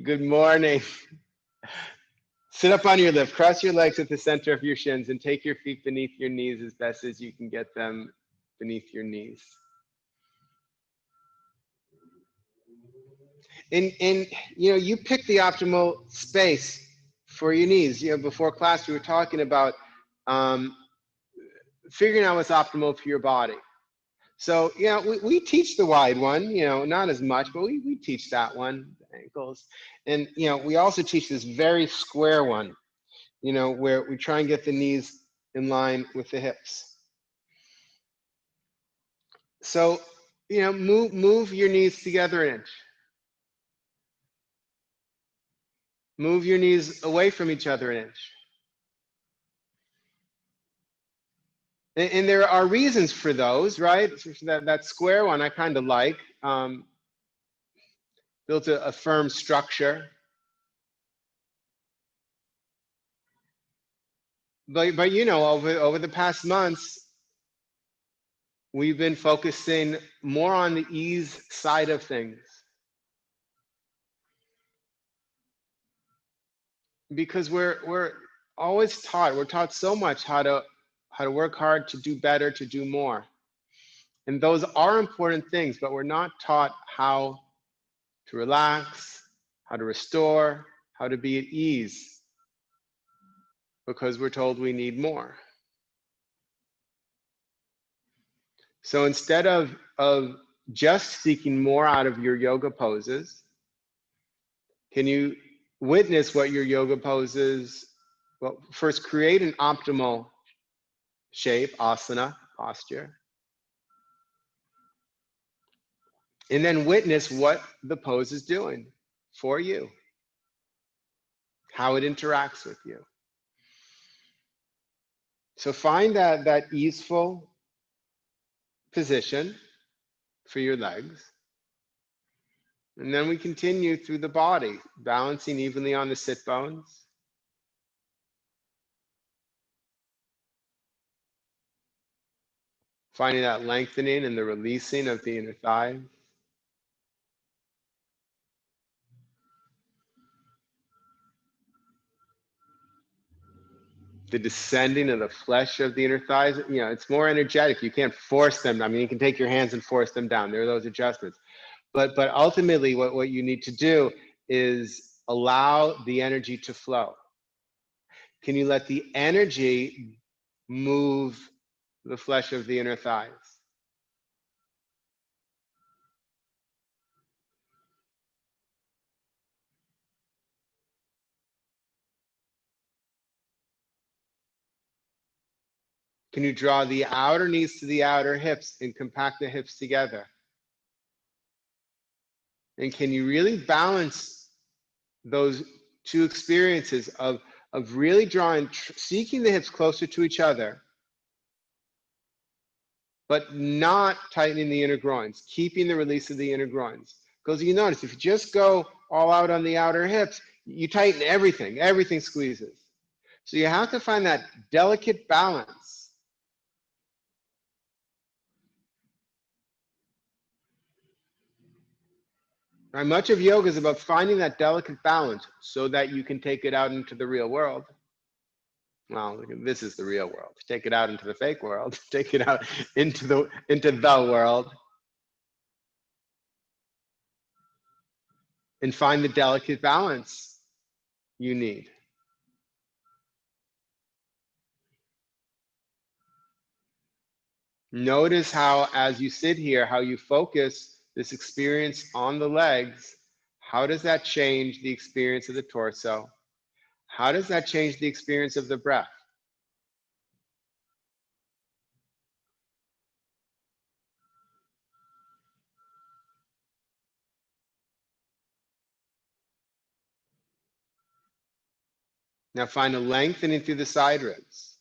Good morning. Sit up on your lift, cross your legs at the center of your shins, and take your feet beneath your knees as best as you can get them beneath your knees. And you pick the optimal space for your knees. Before class we were talking about figuring out what's optimal for your body. So we teach the wide one, not as much, but we teach that one, the ankles. And we also teach this very square one, where we try and get the knees in line with the hips. So move your knees together an inch. Move your knees away from each other an inch. And there are reasons for those, right? So that square one I kind of like. Built a firm structure. But over the past months, we've been focusing more on the ease side of things. Because we're always taught, we're taught so much how to work hard, to do better, to do more. And those are important things, but we're not taught how to relax, how to restore, how to be at ease, because we're told we need more. So instead of just seeking more out of your yoga poses, can you witness what your yoga poses? Well, first create an optimal shape, asana, posture. And then witness what the pose is doing for you, how it interacts with you. So find that easeful position for your legs. And then we continue through the body, balancing evenly on the sit bones. Finding that lengthening and the releasing of the inner thighs. The descending of the flesh of the inner thighs, it's more energetic. You can't force them. I mean, you can take your hands and force them down. There are those adjustments. But ultimately, what you need to do is allow the energy to flow. Can you let the energy move the flesh of the inner thighs? Can you draw the outer knees to the outer hips and compact the hips together? And can you really balance those two experiences of really drawing, seeking the hips closer to each other, but not tightening the inner groins, keeping the release of the inner groins? Because you notice, if you just go all out on the outer hips, you tighten everything, everything squeezes. So you have to find that delicate balance. Right? Much of yoga is about finding that delicate balance so that you can take it out into the real world. Well, this is the real world. Take it out into the fake world. Take it out into the world. And find the delicate balance you need. Notice how, as you sit here, how you focus this experience on the legs. How does that change the experience of the torso? How does that change the experience of the breath? Now find a lengthening through the side ribs.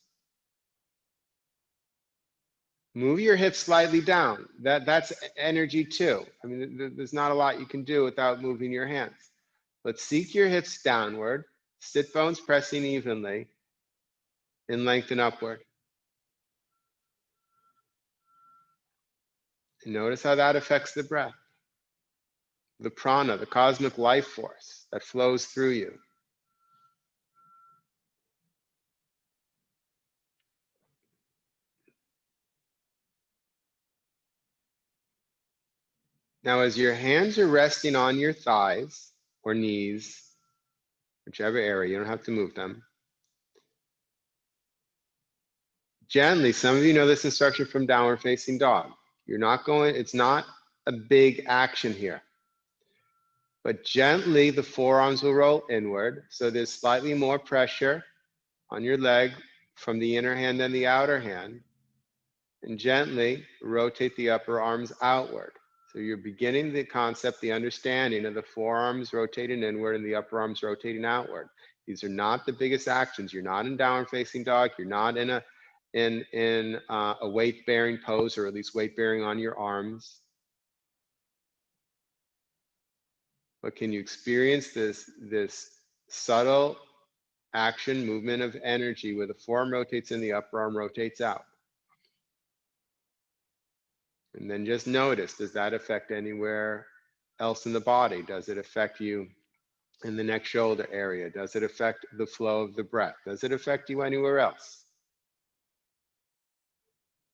Move your hips slightly down. That's energy too. I mean, there's not a lot you can do without moving your hands. But seek your hips downward, sit bones pressing evenly, and lengthen upward. And notice how that affects the breath. the prana, the cosmic life force that flows through you. Now, as your hands are resting on your thighs or knees, whichever area, you don't have to move them. Gently, some of you know this instruction from downward facing dog. You're not going, it's not a big action here. But gently, the forearms will roll inward. So there's slightly more pressure on your leg from the inner hand than the outer hand. And gently rotate the upper arms outward. So you're beginning the concept, the understanding of the forearms rotating inward and the upper arms rotating outward. These are not the biggest actions. You're not in downward facing dog. You're not in a weight bearing pose, or at least weight bearing on your arms. But can you experience this subtle action, movement of energy where the forearm rotates in, the upper arm rotates out? And then just notice, does that affect anywhere else in the body? Does it affect you in the neck shoulder area? Does it affect the flow of the breath? Does it affect you anywhere else?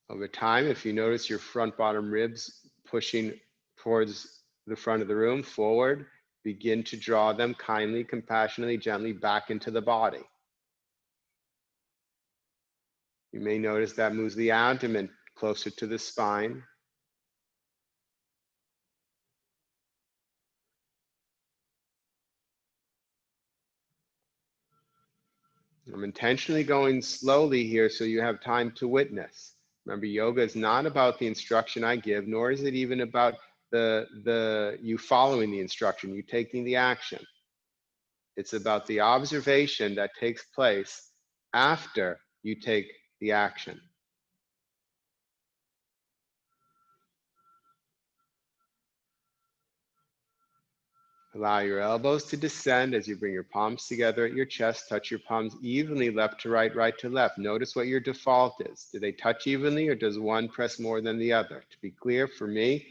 Over time, if you notice your front bottom ribs pushing towards the front of the room, forward, begin to draw them kindly, compassionately, gently back into the body. You may notice that moves the abdomen closer to the spine. I'm intentionally going slowly here so you have time to witness. Remember, yoga is not about the instruction I give, nor is it even about you following the instruction, you taking the action. It's about the observation that takes place after you take the action. Allow your elbows to descend as you bring your palms together at your chest. Touch your palms evenly, left to right, right to left. Notice what your default is. Do they touch evenly, or does one press more than the other? To be clear, for me,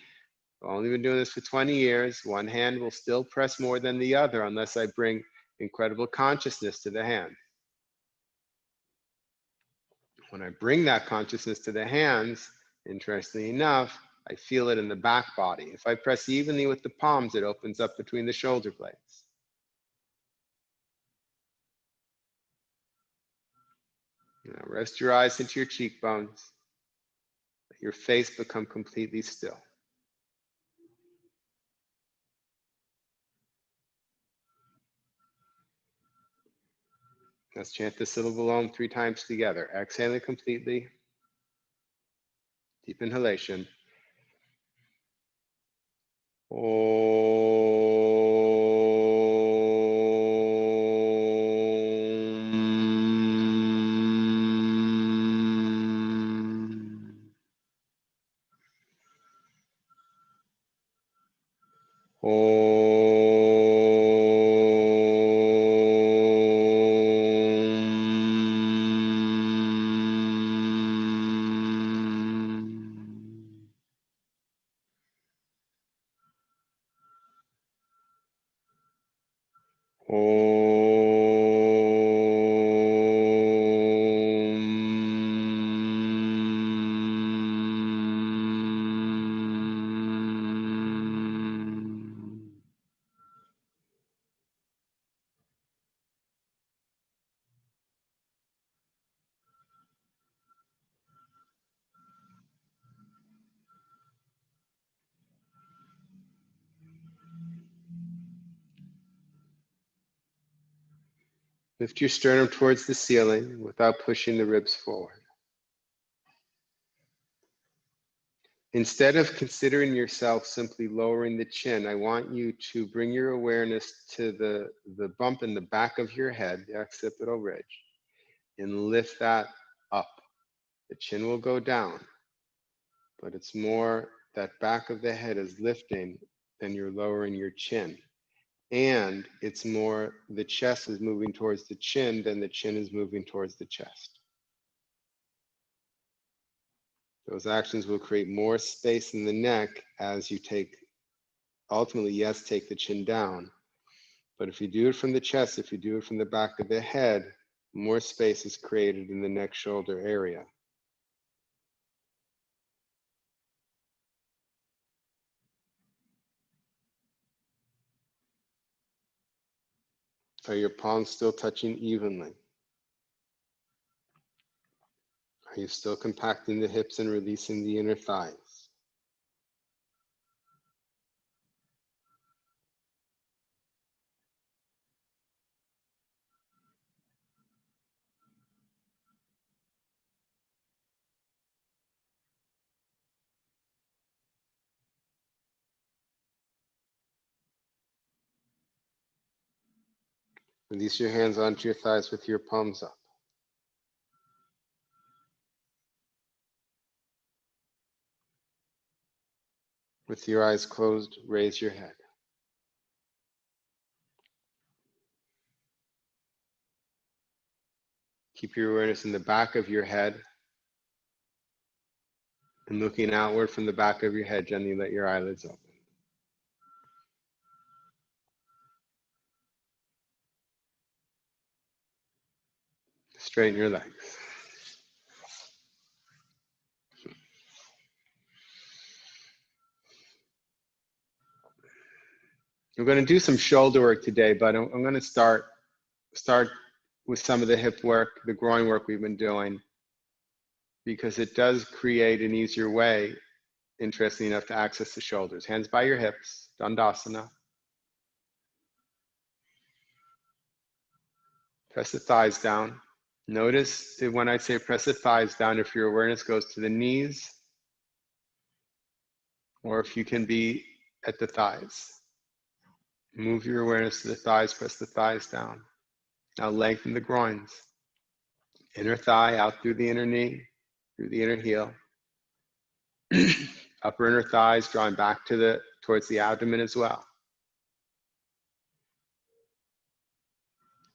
I've only been doing this for 20 years. One hand will still press more than the other unless I bring incredible consciousness to the hand. When I bring that consciousness to the hands, interestingly enough, I feel it in the back body. If I press evenly with the palms, it opens up between the shoulder blades. Now rest your eyes into your cheekbones. Let your face become completely still. Let's chant the syllable Om 3 times together. Exhaling completely. Deep inhalation. Lift your sternum towards the ceiling without pushing the ribs forward. Instead of considering yourself simply lowering the chin, I want you to bring your awareness to the bump in the back of your head, the occipital ridge, and lift that up. The chin will go down, but it's more that back of the head is lifting than you're lowering your chin. And it's more the chest is moving towards the chin than the chin is moving towards the chest. Those actions will create more space in the neck as you take ultimately, yes, take the chin down. But if you do it from the chest, if you do it from the back of the head, more space is created in the neck shoulder area. Are your palms still touching evenly? Are you still compacting the hips and releasing the inner thighs? Release your hands onto your thighs with your palms up. With your eyes closed, raise your head. Keep your awareness in the back of your head and looking outward from the back of your head. Gently let your eyelids open. Straighten your legs. We're going to do some shoulder work today, but I'm going to start with some of the hip work, the groin work we've been doing, because it does create an easier way, interesting enough, to access the shoulders. Hands by your hips, Dandasana. Press the thighs down. Notice that when I say press the thighs down, if your awareness goes to the knees, or if you can be at the thighs. Move your awareness to the thighs, press the thighs down. Now lengthen the groins. Inner thigh out through the inner knee, through the inner heel. Upper inner thighs drawing back towards the abdomen as well.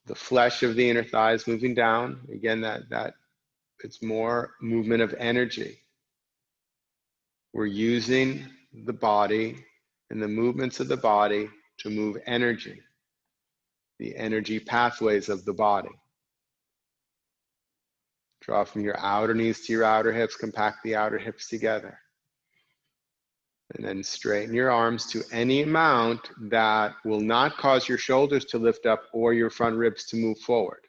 The flesh of the inner thighs moving down. Again, that it's more movement of energy. We're using the body and the movements of the body to move energy, the energy pathways of the body. Draw from your outer knees to your outer hips, compact the outer hips together. And then straighten your arms to any amount that will not cause your shoulders to lift up or your front ribs to move forward.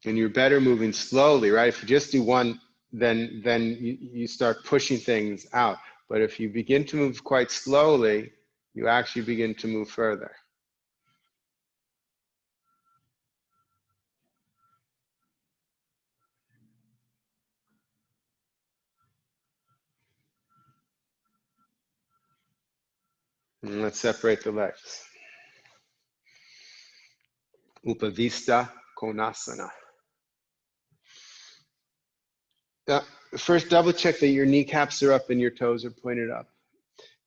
And you're better moving slowly, right? If you just do one, then you start pushing things out. But if you begin to move quite slowly, you actually begin to move further. And let's separate the legs. Upavista Konasana. First, double check that your kneecaps are up and your toes are pointed up.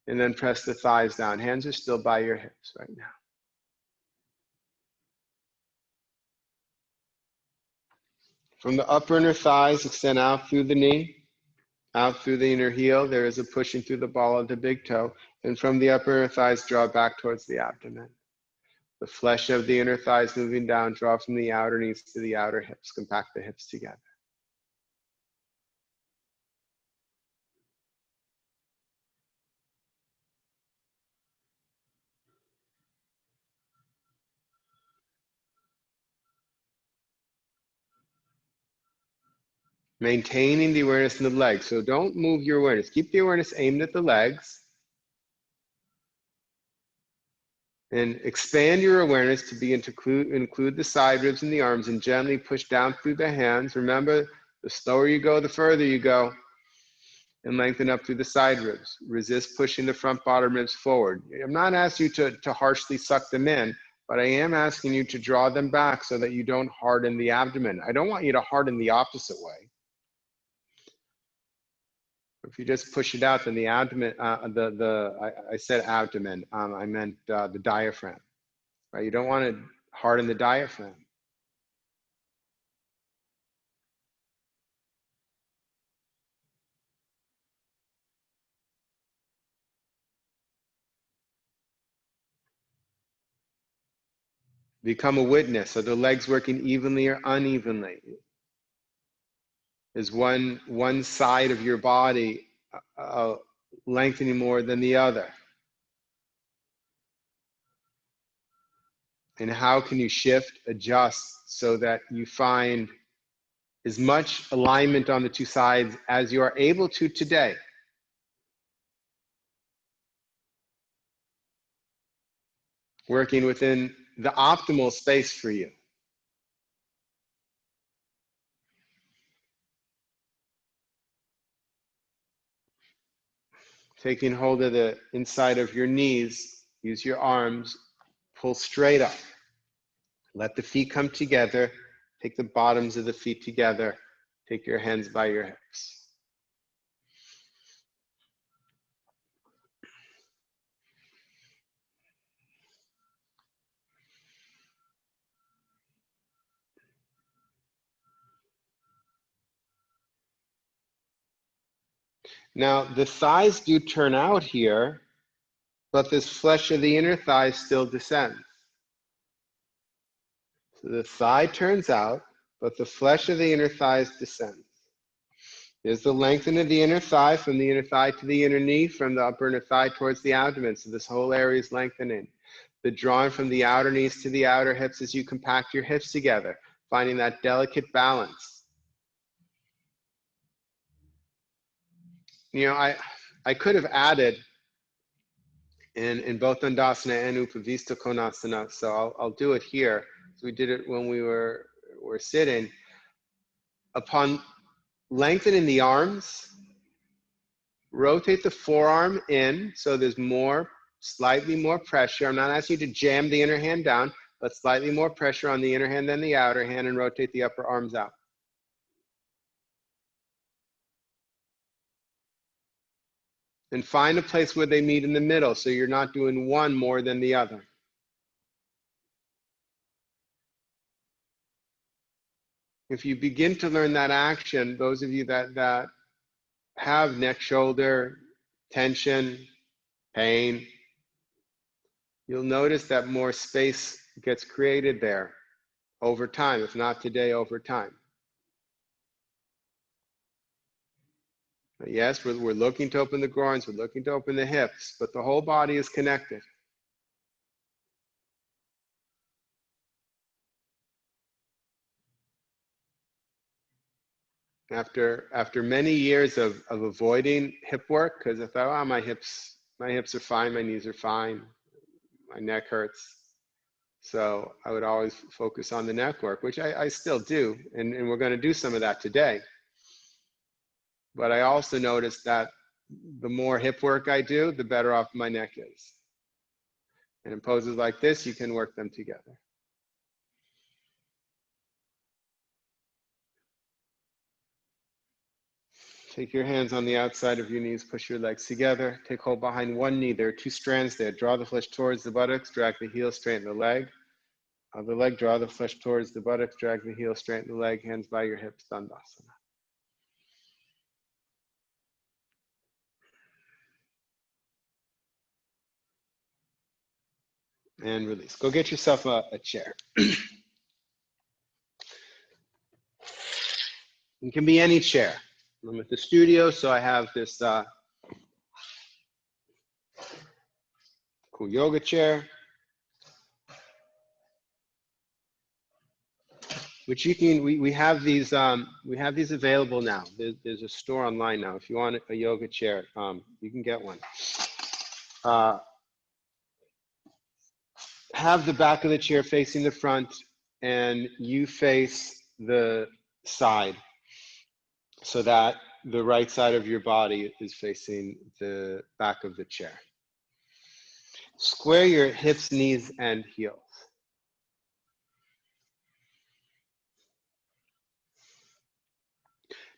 And then press the thighs down. Hands are still by your hips right now. From the upper inner thighs, extend out through the knee, out through the inner heel. There is a pushing through the ball of the big toe. And from the upper inner thighs, draw back towards the abdomen. The flesh of the inner thighs moving down, draw from the outer knees to the outer hips. Compact the hips together. Maintaining the awareness in the legs. So don't move your awareness. Keep the awareness aimed at the legs. And expand your awareness to begin to include the side ribs and the arms, and gently push down through the hands. Remember, the slower you go, the further you go. And lengthen up through the side ribs. Resist pushing the front bottom ribs forward. I'm not asking you to harshly suck them in, but I am asking you to draw them back so that you don't harden the abdomen. I don't want you to harden the opposite way. If you just push it out, then the abdomen, I said abdomen, I meant the diaphragm, right? You don't want to harden the diaphragm. Become a witness. Are the legs working evenly or unevenly? Is one side of your body lengthening more than the other? And how can you shift, adjust, so that you find as much alignment on the two sides as you are able to today? Working within the optimal space for you. Taking hold of the inside of your knees, use your arms, pull straight up. Let the feet come together. Take the bottoms of the feet together. Take your hands by your hips. Now, the thighs do turn out here, but this flesh of the inner thigh still descends. So the thigh turns out, but the flesh of the inner thighs descends. There's the lengthening of the inner thigh from the inner thigh to the inner knee, from the upper inner thigh towards the abdomen. So this whole area is lengthening. The drawing from the outer knees to the outer hips as you compact your hips together, finding that delicate balance. You know, I could have added in both Dandasana and Upavista Konasana, so I'll do it here. So we did it when we were sitting. Upon lengthening the arms, rotate the forearm in so there's slightly more pressure. I'm not asking you to jam the inner hand down, but slightly more pressure on the inner hand than the outer hand, and rotate the upper arms out. And find a place where they meet in the middle so you're not doing one more than the other. If you begin to learn that action, those of you that have neck, shoulder, tension, pain, you'll notice that more space gets created there over time, if not today, over time. But yes, we're looking to open the groins, we're looking to open the hips, but the whole body is connected. After many years of avoiding hip work, because I thought, oh, my hips are fine, my knees are fine, my neck hurts. So I would always focus on the neck work, which I still do, and we're going to do some of that today. But I also noticed that the more hip work I do, the better off my neck is. And in poses like this, you can work them together. Take your hands on the outside of your knees, push your legs together, take hold behind one knee. There are two strands there. Draw the flesh towards the buttocks, drag the heel, straighten the leg. Of the leg, draw the flesh towards the buttocks, drag the heel, straighten the leg, hands by your hips, Dandasana. And release. Go get yourself a chair. It can be any chair. I'm at the studio, so I have this cool yoga chair, which you can. We have these available now. There's a store online now. If you want a yoga chair, you can get one. Have the back of the chair facing the front, and you face the side, so that the right side of your body is facing the back of the chair. Square your hips, knees, and heels.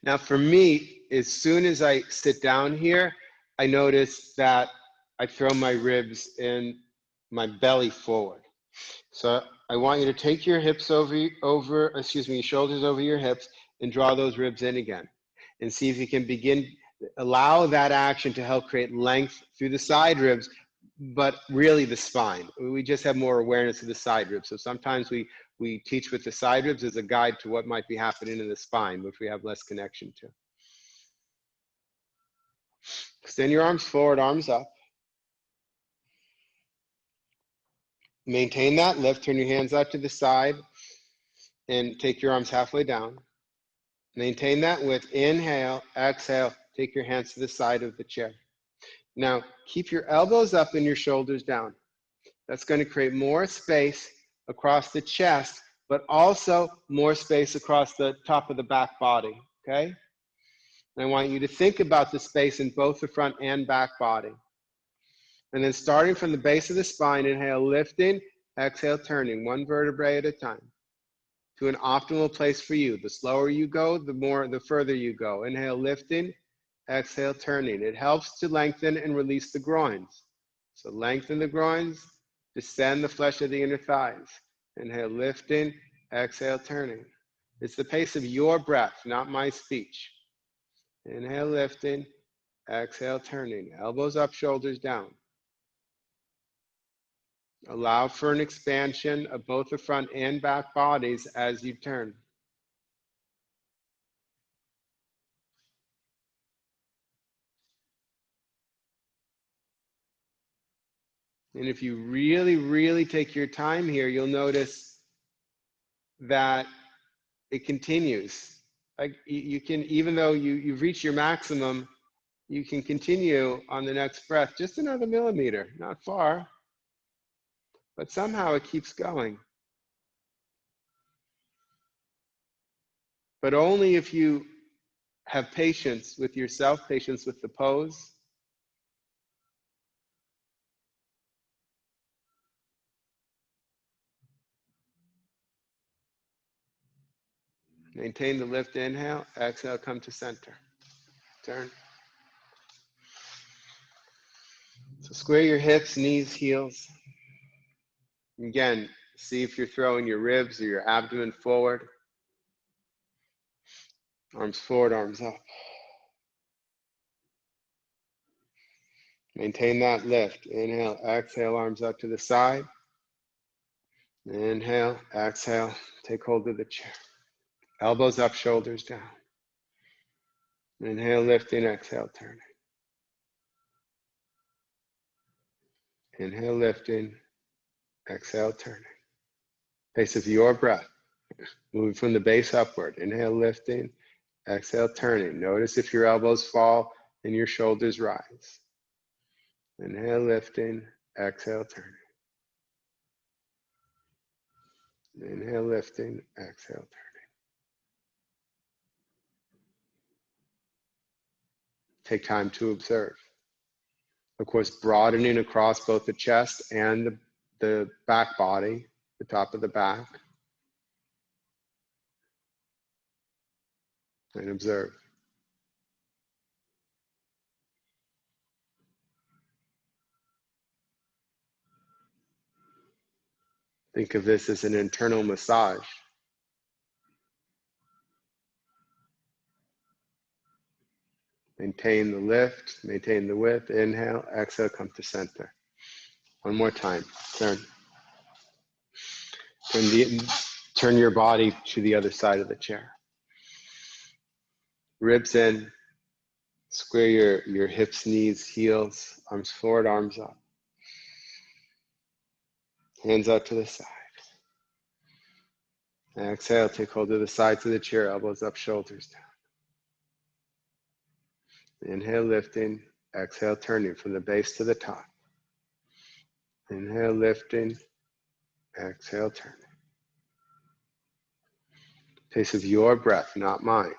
Now for me, as soon as I sit down here, I notice that I throw my ribs and my belly forward. So I want you to take your hips your shoulders over your hips and draw those ribs in again. And see if you can allow that action to help create length through the side ribs, but really the spine. We just have more awareness of the side ribs. So sometimes we teach with the side ribs as a guide to what might be happening in the spine, which we have less connection to. Extend your arms forward, arms up. Maintain that lift, turn your hands out to the side and take your arms halfway down. Maintain that width, inhale, exhale, take your hands to the side of the chair. Now, keep your elbows up and your shoulders down. That's going to create more space across the chest, but also more space across the top of the back body, okay? And I want you to think about the space in both the front and back body. And then starting from the base of the spine, inhale, lifting, exhale, turning, one vertebrae at a time to an optimal place for you. The slower you go, the further you go. Inhale, lifting, exhale, turning. It helps to lengthen and release the groins. So lengthen the groins, descend the flesh of the inner thighs. Inhale, lifting, exhale, turning. It's the pace of your breath, not my speech. Inhale, lifting, exhale, turning. Elbows up, shoulders down. Allow for an expansion of both the front and back bodies as you turn. And if you really, really take your time here, you'll notice that it continues. Like you can, even though you've reached your maximum, you can continue on the next breath, just another millimeter, not far, but somehow it keeps going. But only if you have patience with yourself, patience with the pose. Maintain the lift, inhale, exhale, come to center. Turn. So square your hips, knees, heels. Again, see if you're throwing your ribs or your abdomen forward. Arms forward, arms up. Maintain that lift. Inhale, exhale, arms up to the side. Inhale, exhale, take hold of the chair. Elbows up, shoulders down. Inhale, lifting, exhale, turning. Inhale, lifting, exhale, turning. Pace of your breath. Moving from the base upward. Inhale, lifting, exhale, turning. Notice if your elbows fall and your shoulders rise. Inhale, lifting, exhale, turning. Inhale, lifting, exhale, turning. Take time to observe. Of course, broadening across both the chest and the back body, the top of the back. And observe. Think of this as an internal massage. Maintain the lift, maintain the width. Inhale, exhale, come to center. One more time. Turn. Turn your body to the other side of the chair. Ribs in. Square your hips, knees, heels, arms forward, arms up. Hands out to the side. Exhale, take hold of the sides of the chair, elbows up, shoulders down. Inhale, lifting. Exhale, turning from the base to the top. Inhale, lifting. Exhale, turning. Pace of your breath, not mine.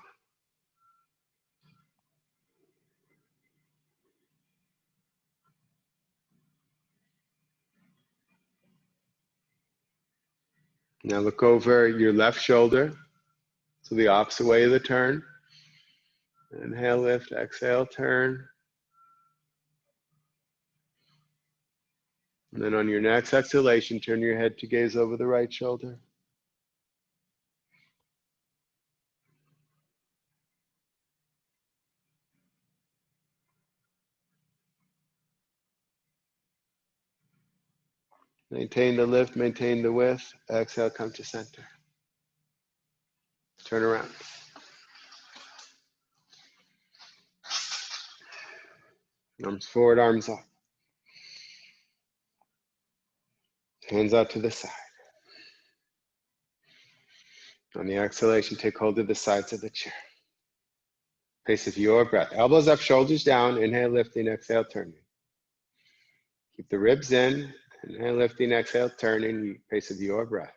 Now look over your left shoulder, so the opposite way of the turn. Inhale, lift, exhale, turn. And then on your next exhalation, turn your head to gaze over the right shoulder. Maintain the lift, maintain the width. Exhale, come to center. Turn around. Arms forward, arms up. Hands out to the side. On the exhalation, take hold of the sides of the chair. Pace of your breath. Elbows up, shoulders down. Inhale, lifting, exhale, turning. Keep the ribs in. Inhale, lifting, exhale, turning. Pace of your breath.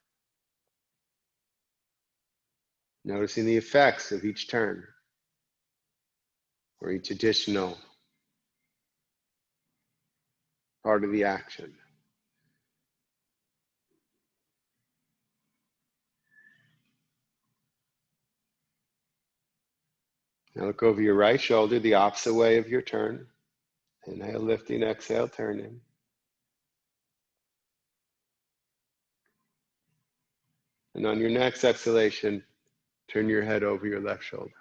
Noticing the effects of each turn or each additional part of the action. Now look over your right shoulder, the opposite way of your turn. Inhale, lifting, exhale, turning. And on your next exhalation, turn your head over your left shoulder.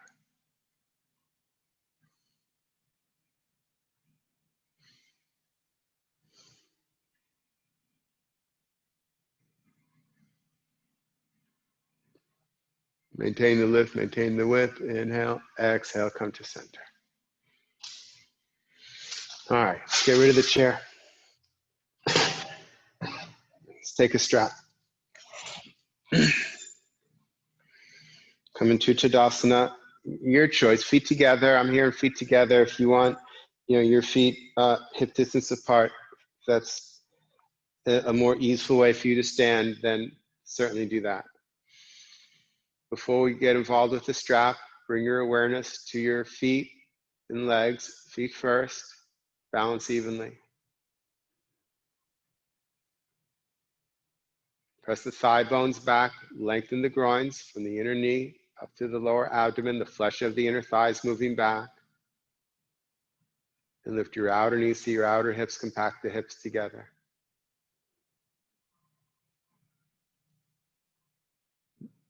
Maintain the lift, maintain the width. Inhale, exhale, come to center. All right, let's get rid of the chair. Let's take a strap. Come into Tadasana. Your choice, feet together. I'm here in feet together. If you want, your feet hip distance apart, if that's a more easeful way for you to stand, then certainly do that. Before we get involved with the strap, bring your awareness to your feet and legs. Feet first, balance evenly. Press the thigh bones back, lengthen the groins from the inner knee up to the lower abdomen, the flesh of the inner thighs moving back. And lift your outer knees to your outer hips, compact the hips together.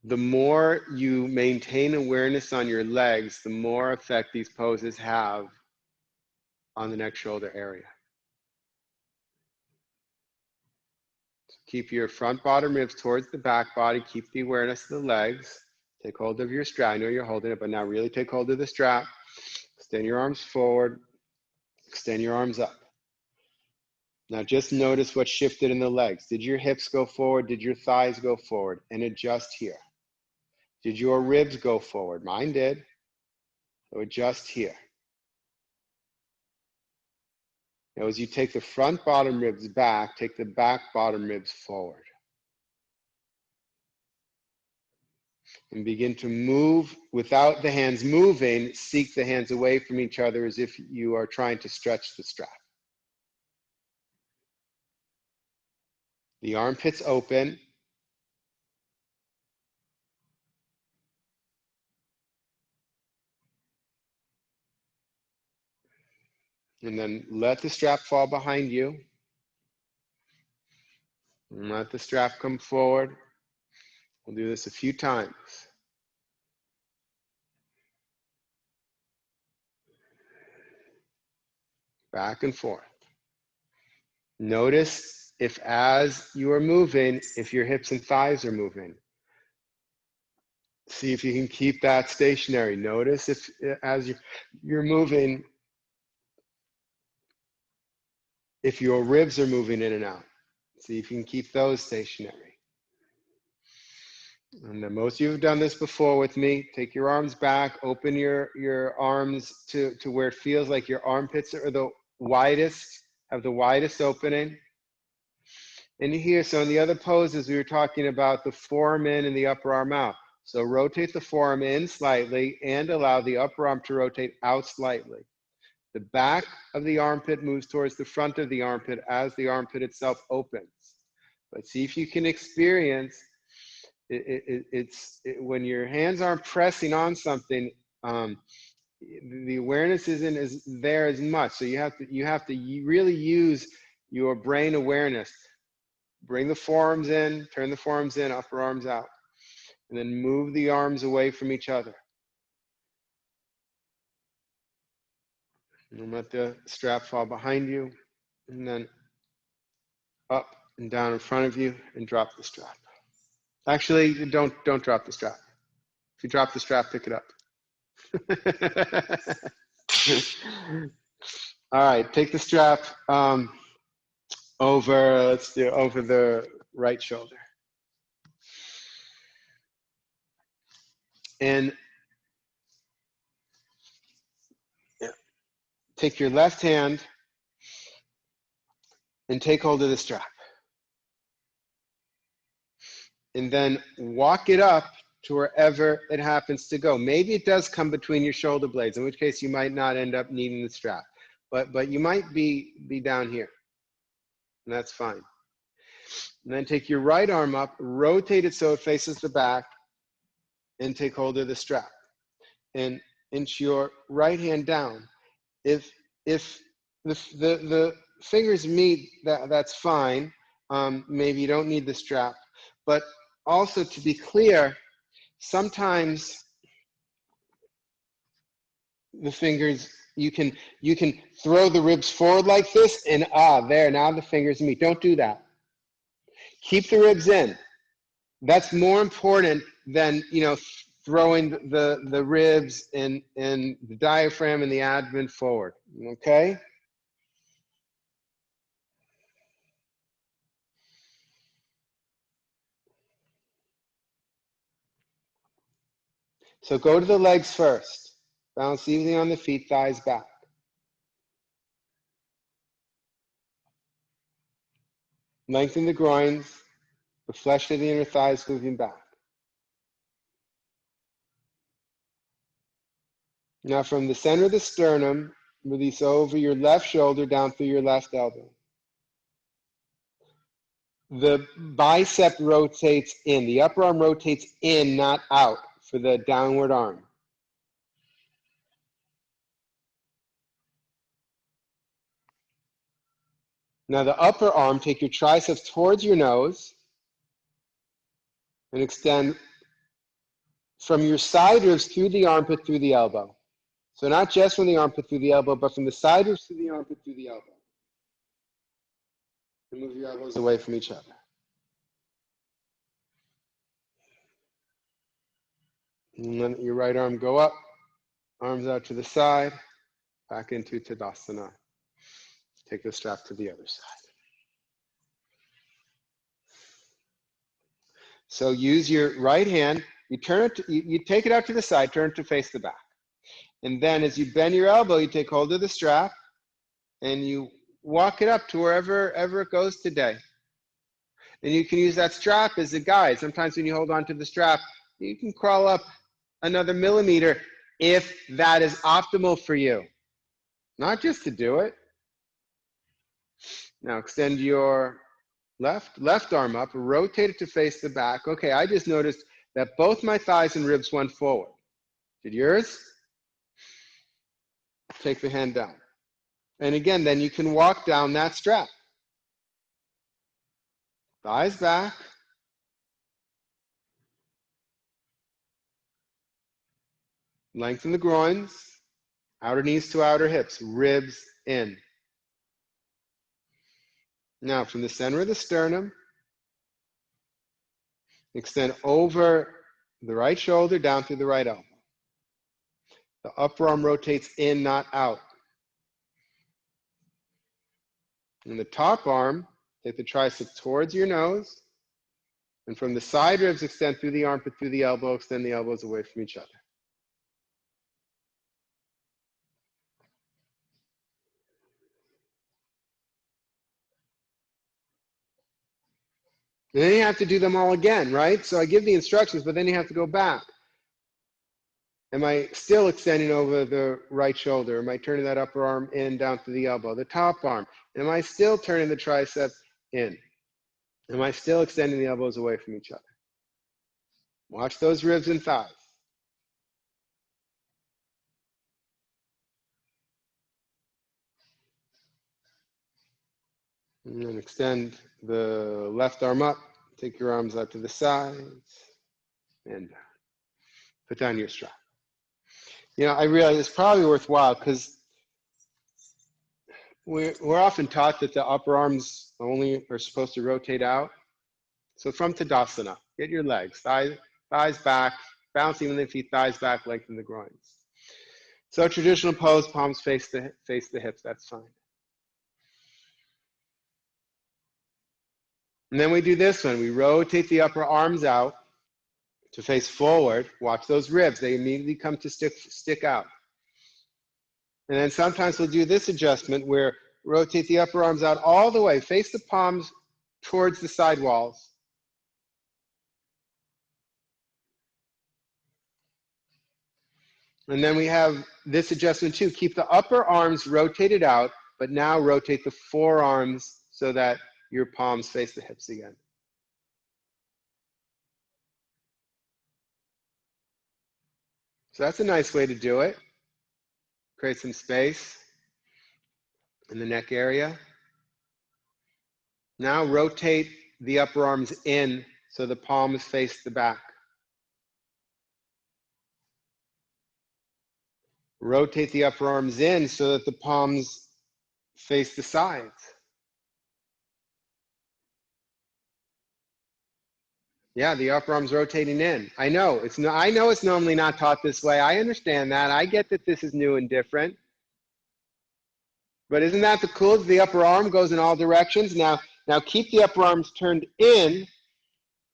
The more you maintain awareness on your legs, the more effect these poses have on the neck shoulder area. So keep your front bottom ribs towards the back body. Keep the awareness of the legs. Take hold of your strap. I know you're holding it, but now really take hold of the strap. Extend your arms forward. Extend your arms up. Now just notice what shifted in the legs. Did your hips go forward? Did your thighs go forward? And adjust here. Did your ribs go forward? Mine did. So adjust here. Now as you take the front bottom ribs back, take the back bottom ribs forward. And begin to move without the hands moving. Seek the hands away from each other as if you are trying to stretch the strap. The armpits open. And then let the strap fall behind you. And let the strap come forward. We'll do this a few times. Back and forth. Notice if as you are moving, if your hips and thighs are moving. See if you can keep that stationary. Notice if as you're moving, if your ribs are moving in and out. See if you can keep those stationary. And then most of you have done this before with me. Take your arms back, open your arms to where it feels like your armpits are the widest, have the widest opening. And here, so in the other poses, we were talking about the forearm in and the upper arm out. So rotate the forearm in slightly and allow the upper arm to rotate out slightly. The back of the armpit moves towards the front of the armpit as the armpit itself opens. But see if you can experience when your hands aren't pressing on something, the awareness isn't as there as much. So you have to really use your brain awareness. Bring the forearms in, turn the forearms in, upper arms out, and then move the arms away from each other. And let the strap fall behind you, and then up and down in front of you, and drop the strap. Actually, don't drop the strap. If you drop the strap, pick it up. All right, take the strap over, let's do over the right shoulder. And take your left hand and take hold of the strap. And then walk it up to wherever it happens to go. Maybe it does come between your shoulder blades, in which case you might not end up needing the strap. But you might be down here, and that's fine. And then take your right arm up, rotate it so it faces the back, and take hold of the strap. And inch your right hand down. If the fingers meet, that's fine. Maybe you don't need the strap. But also, to be clear, sometimes the fingers, you can throw the ribs forward like this, and there, now the fingers meet. Don't do that. Keep the ribs in. That's more important than, throwing the ribs and the diaphragm and the abdomen forward. Okay? So go to the legs first. Balance evenly on the feet, thighs back. Lengthen the groins, the flesh of the inner thighs moving back. Now from the center of the sternum, release over your left shoulder down through your left elbow. The bicep rotates in. The upper arm rotates in, not out, for the downward arm. Now the upper arm, take your triceps towards your nose and extend from your side ribs through the armpit, through the elbow. So not just from the armpit through the elbow, but from the side ribs through the armpit, through the elbow. And move your elbows away from each other. And let your right arm go up, arms out to the side, back into Tadasana. Take the strap to the other side. So use your right hand, you turn it, you take it out to the side, turn it to face the back. And then as you bend your elbow, you take hold of the strap and you walk it up to wherever it goes today. And you can use that strap as a guide. Sometimes when you hold on to the strap, you can crawl up another millimeter if that is optimal for you. Not just to do it. Now extend your left arm up, rotate it to face the back. Okay, I just noticed that both my thighs and ribs went forward. Did yours? Take the hand down. And again, then you can walk down that strap. Thighs back. Lengthen the groins. Outer knees to outer hips. Ribs in. Now from the center of the sternum, extend over the right shoulder down through the right elbow. The upper arm rotates in, not out. And the top arm, take the tricep towards your nose. And from the side ribs, extend through the armpit, through the elbow, extend the elbows away from each other. And then you have to do them all again, right? So I give the instructions, but then you have to go back. Am I still extending over the right shoulder? Am I turning that upper arm in, down to the elbow? The top arm. Am I still turning the tricep in? Am I still extending the elbows away from each other? Watch those ribs and thighs. And then extend the left arm up. Take your arms out to the sides and down. Put down your strap. I realize it's probably worthwhile because we're often taught that the upper arms only are supposed to rotate out. So from Tadasana, get your legs, thighs back, bounce evenly feet, thighs back, lengthen the groins. So traditional pose, palms face the hips, that's fine. And then we do this one. We rotate the upper arms out to face forward. Watch those ribs. They immediately come to stick out. And then sometimes we'll do this adjustment where rotate the upper arms out all the way. Face the palms towards the side walls. And then we have this adjustment too. Keep the upper arms rotated out, but now rotate the forearms so that your palms face the hips again. So that's a nice way to do it. Create some space in the neck area. Now rotate the upper arms in so the palms face the back. Rotate the upper arms in so that the palms face the sides. Yeah, the upper arm's rotating in. I know it's normally not taught this way. I understand that. I get that this is new and different. But isn't that the cool? The upper arm goes in all directions. Now keep the upper arms turned in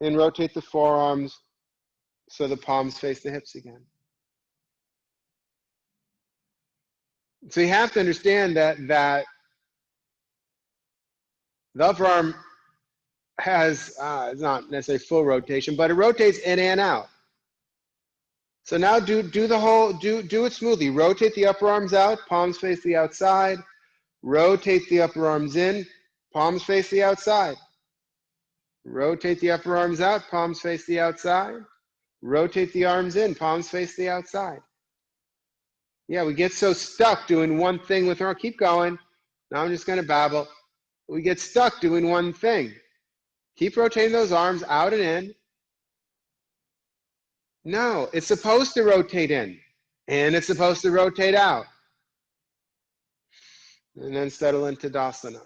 and rotate the forearms so the palms face the hips again. So you have to understand that the upper arm has, it's not necessarily full rotation, but it rotates in and out. So now do it smoothly. Rotate the upper arms out, palms face the outside. Rotate the upper arms in, palms face the outside. Rotate the upper arms out, palms face the outside. Rotate the arms in, palms face the outside. Yeah, we get so stuck doing one thing with our, keep going. Now I'm just gonna babble. We get stuck doing one thing. Keep rotating those arms out and in. No, it's supposed to rotate in and it's supposed to rotate out. And then settle into Tadasana.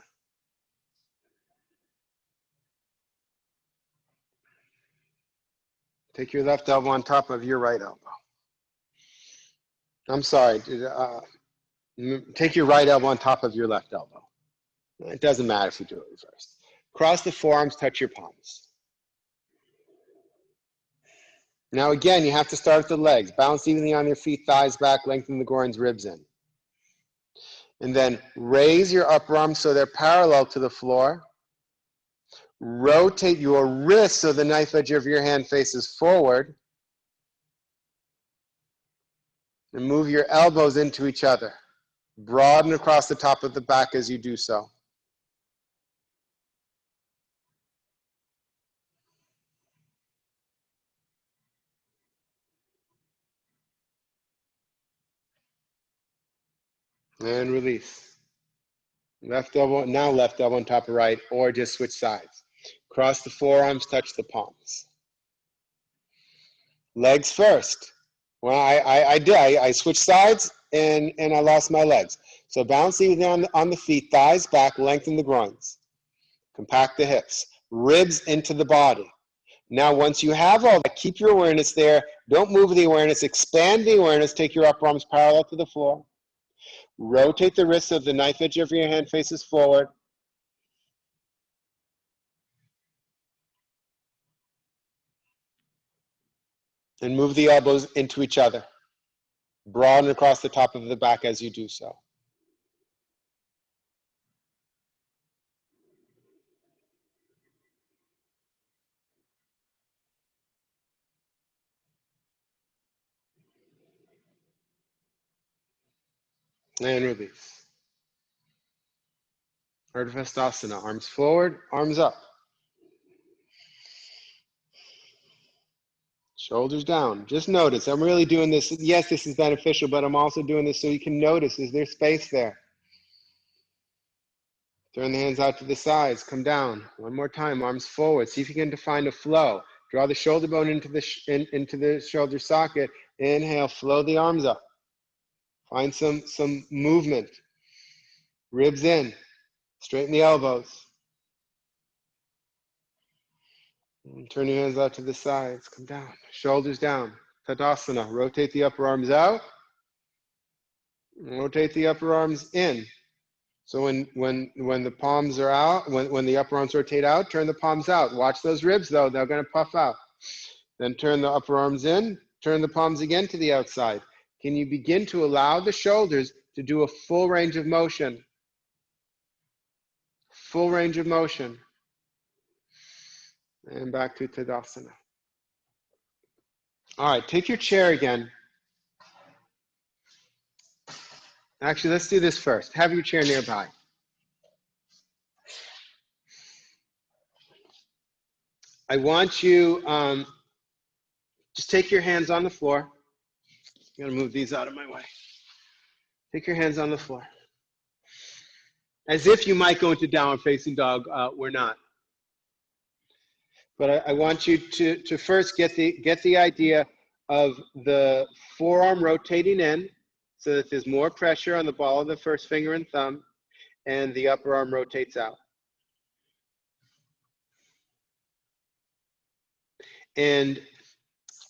Take your left elbow on top of your right elbow. I'm sorry, take your right elbow on top of your left elbow. It doesn't matter if you do it reversed. Cross the forearms, touch your palms. Now again, you have to start with the legs. Bounce evenly on your feet, thighs back, lengthen the groins, ribs in. And then raise your upper arms so they're parallel to the floor. Rotate your wrists so the knife edge of your hand faces forward. And move your elbows into each other. Broaden across the top of the back as you do so. And release. Left elbow, now left elbow on top of right, or just switch sides. Cross the forearms, touch the palms. Legs first. Well, I switched sides and I lost my legs. So bounce even on the feet, thighs back, lengthen the groins. Compact the hips. Ribs into the body. Now, once you have all that, keep your awareness there. Don't move the awareness. Expand the awareness. Take your upper arms parallel to the floor. Rotate the wrists so the knife edge of your hand faces forward. And move the elbows into each other. Broaden across the top of the back as you do so. And release. Urdhva arms forward, arms up. Shoulders down. Just notice, I'm really doing this. Yes, this is beneficial, but I'm also doing this so you can notice, is there space there? Turn the hands out to the sides, come down. One more time, arms forward. See if you can find a flow. Draw the shoulder bone into the shoulder socket. Inhale, flow the arms up. Find some movement. Ribs in. Straighten the elbows. And turn your hands out to the sides. Come down. Shoulders down. Tadasana. Rotate the upper arms out. Rotate the upper arms in. So when the palms are out, when the upper arms rotate out, turn the palms out. Watch those ribs though, they're gonna puff out. Then turn the upper arms in, turn the palms again to the outside. Can you begin to allow the shoulders to do a full range of motion? Full range of motion. And back to Tadasana. All right, take your chair again. Actually, let's do this first. Have your chair nearby. I want you, just take your hands on the floor. I'm gonna move these out of my way. Take your hands on the floor. As if you might go into downward facing dog, we're not. But I want you to first get the idea of the forearm rotating in so that there's more pressure on the ball of the first finger and thumb, and the upper arm rotates out. And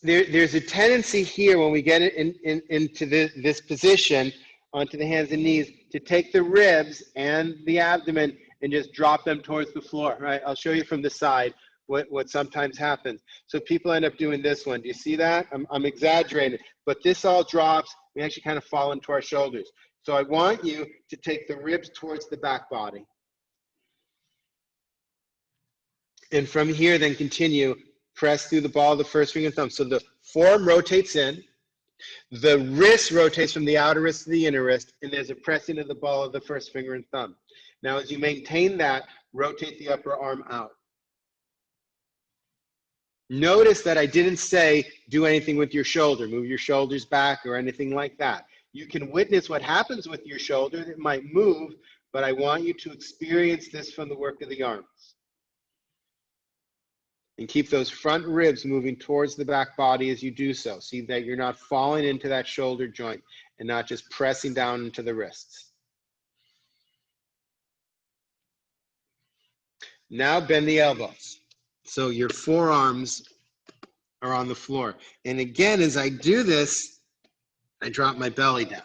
there's a tendency here when we get it into this position, onto the hands and knees, to take the ribs and the abdomen and just drop them towards the floor, right? I'll show you from the side what sometimes happens. So people end up doing this one. Do you see that? I'm exaggerating, but this all drops. We actually kind of fall into our shoulders. So I want you to take the ribs towards the back body. And from here, then continue, press through the ball of the first finger and thumb. So the forearm rotates in, the wrist rotates from the outer wrist to the inner wrist, and there's a pressing of the ball of the first finger and thumb. Now, as you maintain that, rotate the upper arm out. Notice that I didn't say do anything with your shoulder, move your shoulders back or anything like that. You can witness what happens with your shoulder. It might move, but I want you to experience this from the work of the arms. And keep those front ribs moving towards the back body as you do so. See that you're not falling into that shoulder joint and not just pressing down into the wrists. Now bend the elbows. So your forearms are on the floor. And again, as I do this, I drop my belly down,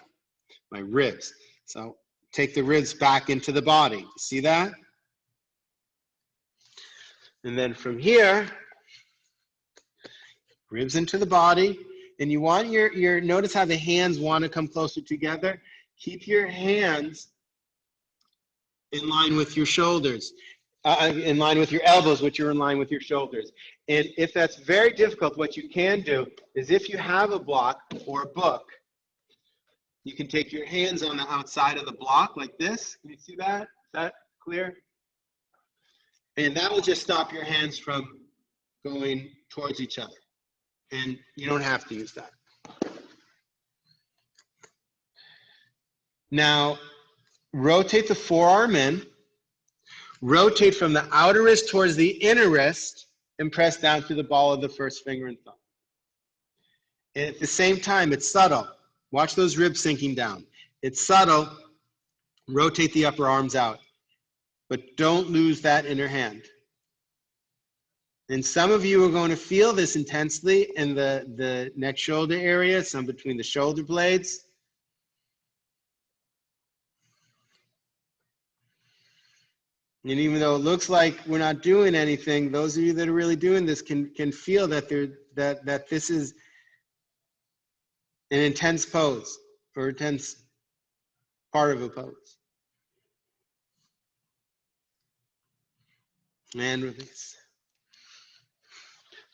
my ribs. So take the ribs back into the body. See that? And then from here, ribs into the body. And you want your notice how the hands want to come closer together. Keep your hands in line with your shoulders. In line with your elbows, which are in line with your shoulders. And if that's very difficult, what you can do is if you have a block or a book, you can take your hands on the outside of the block like this. Can you see that? Is that clear? And that will just stop your hands from going towards each other. And you don't have to use that. Now, rotate the forearm in. Rotate from the outer wrist towards the inner wrist and press down through the ball of the first finger and thumb. And at the same time, it's subtle. Watch those ribs sinking down. It's subtle. Rotate the upper arms out. But don't lose that inner hand. And some of you are going to feel this intensely in the neck shoulder area, some between the shoulder blades. And even though it looks like we're not doing anything, those of you that are really doing this can feel that that this is an intense pose or intense part of a pose. And release.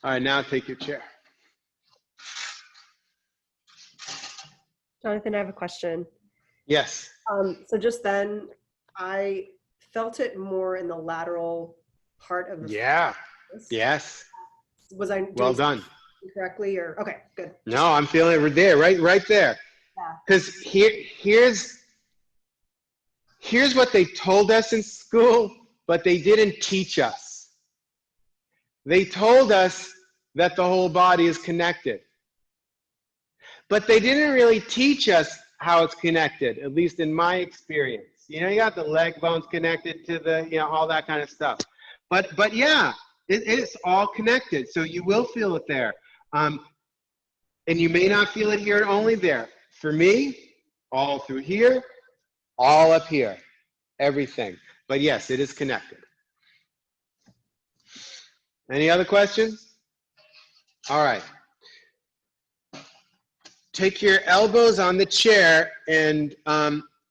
All right, now take your chair. Jonathan, I have a question. Yes. So just then, I felt it more in the lateral part of the face. Yes. Was I well done correctly or okay, good. No, I'm feeling it there, right there. Because here's what they told us in school, but they didn't teach us. They told us that the whole body is connected. But they didn't really teach us how it's connected, at least in my experience. You know, you got the leg bones connected to the, you know, all that kind of stuff. But yeah, it's all connected. So you will feel it there. And you may not feel it here, only there. For me, all through here, all up here, everything. But yes, it is connected. Any other questions? All right. Take your elbows on the chair and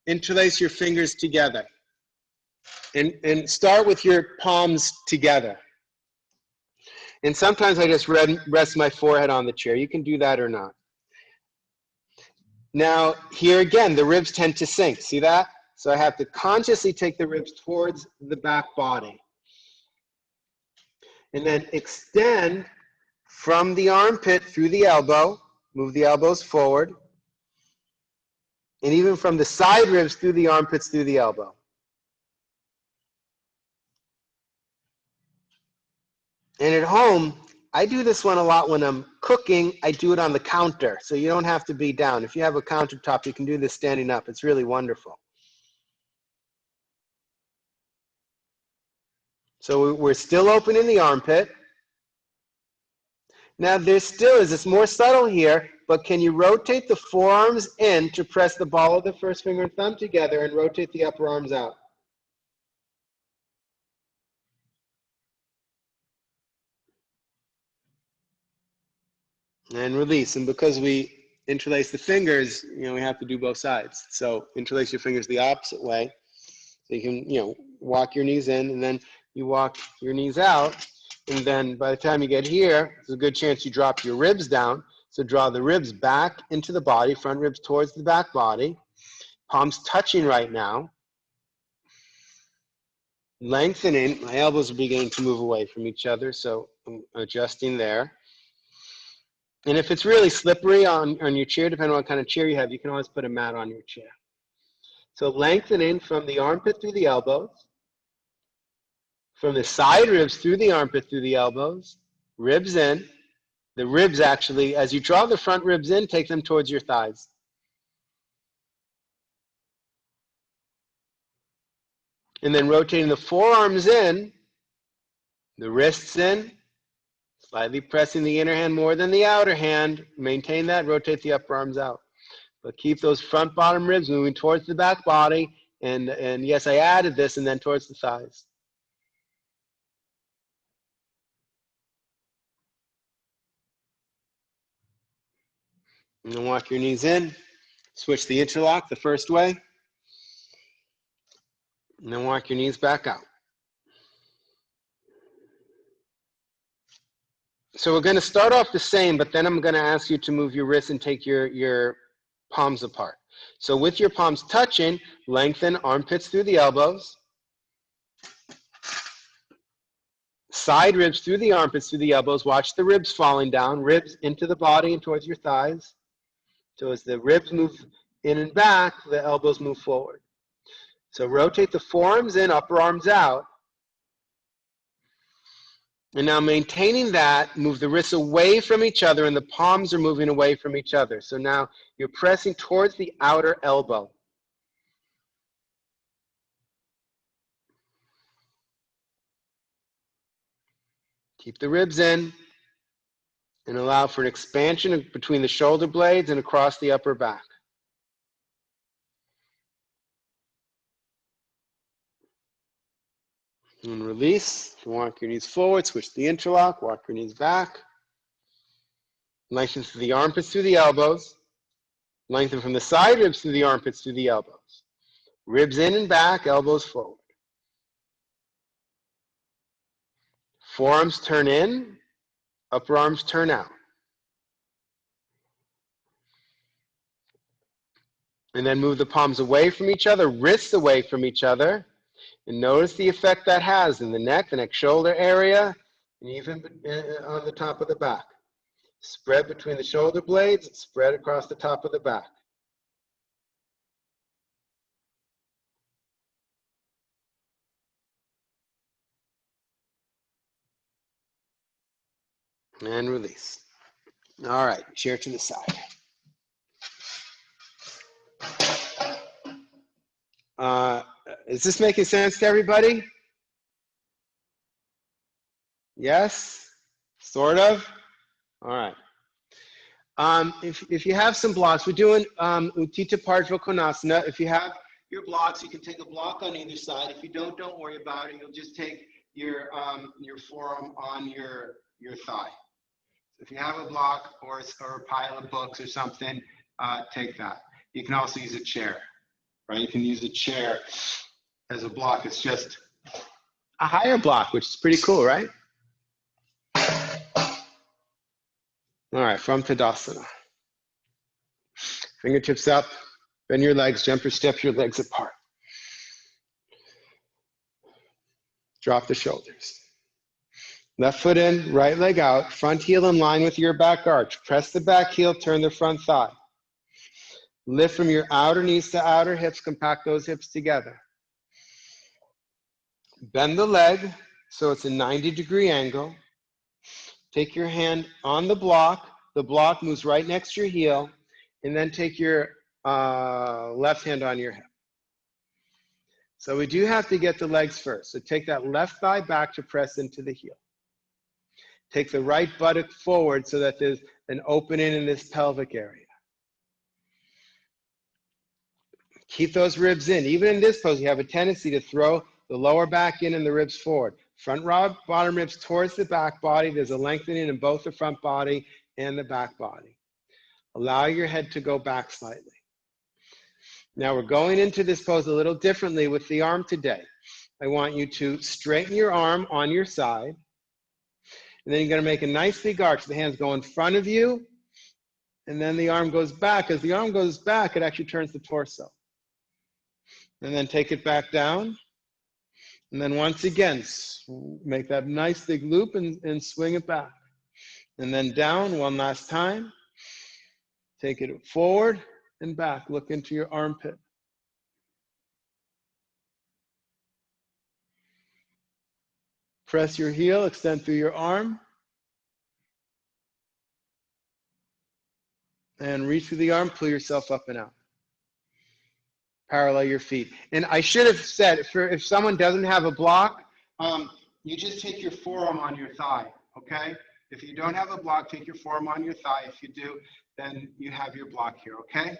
interlace your fingers together. And start with your palms together. And sometimes I just rest my forehead on the chair. You can do that or not. Now, here again, the ribs tend to sink. See that? So I have to consciously take the ribs towards the back body. And then extend from the armpit through the elbow. Move the elbows forward. And even from the side ribs through the armpits through the elbow. And at home, I do this one a lot when I'm cooking. I do it on the counter, so you don't have to be down. If you have a countertop, you can do this standing up. It's really wonderful. So we're still open in the armpit. Now there still is, it's more subtle here, but can you rotate the forearms in to press the ball of the first finger and thumb together and rotate the upper arms out? And release. And because we interlace the fingers, you know, we have to do both sides. So interlace your fingers the opposite way. So you can, you know, walk your knees in and then you walk your knees out. And then by the time you get here, there's a good chance you drop your ribs down. So draw the ribs back into the body, front ribs towards the back body. Palms touching right now. Lengthening. My elbows are beginning to move away from each other, so I'm adjusting there. And if it's really slippery on your chair, depending on what kind of chair you have, you can always put a mat on your chair. So lengthening from the armpit through the elbows, from the side ribs through the armpit through the elbows, ribs in. The ribs actually, as you draw the front ribs in, take them towards your thighs. And then rotating the forearms in, the wrists in, slightly pressing the inner hand more than the outer hand. Maintain that, rotate the upper arms out. But keep those front bottom ribs moving towards the back body. And yes, I added this, and then towards the thighs. And then walk your knees in. Switch the interlock the first way. And then walk your knees back out. So we're going to start off the same, but then I'm going to ask you to move your wrists and take your palms apart. So with your palms touching, lengthen armpits through the elbows. Side ribs through the armpits through the elbows. Watch the ribs falling down. Ribs into the body and towards your thighs. So as the ribs move in and back, the elbows move forward. So rotate the forearms in, upper arms out. And now maintaining that, move the wrists away from each other and the palms are moving away from each other. So now you're pressing towards the outer elbow. Keep the ribs in and allow for an expansion between the shoulder blades and across the upper back. And release. Walk your knees forward, switch the interlock, walk your knees back. Lengthen through the armpits through the elbows. Lengthen from the side ribs through the armpits through the elbows. Ribs in and back, elbows forward. Forearms turn in, upper arms turn out. And then move the palms away from each other, wrists away from each other. And notice the effect that has in the neck shoulder area, and even on the top of the back. Spread between the shoulder blades, spread across the top of the back. And release. All right, chair to the side. Is this making sense to everybody? Yes? Sort of? All right. If you have some blocks, we're doing Uttita Parshva Konasana. If you have your blocks, you can take a block on either side. If you don't worry about it. You'll just take your forearm on your thigh. So if you have a block or a pile of books or something, take that. You can also use a chair, right? You can use a chair as a block. It's just a higher block, which is pretty cool, right? All right, from Tadasana. Fingertips up, bend your legs, jump or step your legs apart. Drop the shoulders. Left foot in, right leg out, front heel in line with your back arch. Press the back heel, turn the front thigh. Lift from your outer knees to outer hips, compact those hips together. Bend the leg so it's a 90-degree angle. Take your hand on the block. The block moves right next to your heel, and then take your left hand on your hip. So we do have to get the legs first. So take that left thigh back to press into the heel. Take the right buttock forward so that there's an opening in this pelvic area. Keep those ribs in. Even in this pose, you have a tendency to throw the lower back in and the ribs forward. Front bottom ribs towards the back body. There's a lengthening in both the front body and the back body. Allow your head to go back slightly. Now we're going into this pose a little differently with the arm today. I want you to straighten your arm on your side. And then you're going to make a nice big arch. The hands go in front of you. And then the arm goes back. As the arm goes back, it actually turns the torso. And then take it back down. And then once again, make that nice big loop and swing it back. And then down one last time. Take it forward and back. Look into your armpit. Press your heel, extend through your arm. And reach through the arm, pull yourself up and out. Parallel your feet. And I should have said, if someone doesn't have a block, you just take your forearm on your thigh, okay? If you don't have a block, take your forearm on your thigh. If you do, then you have your block here, okay?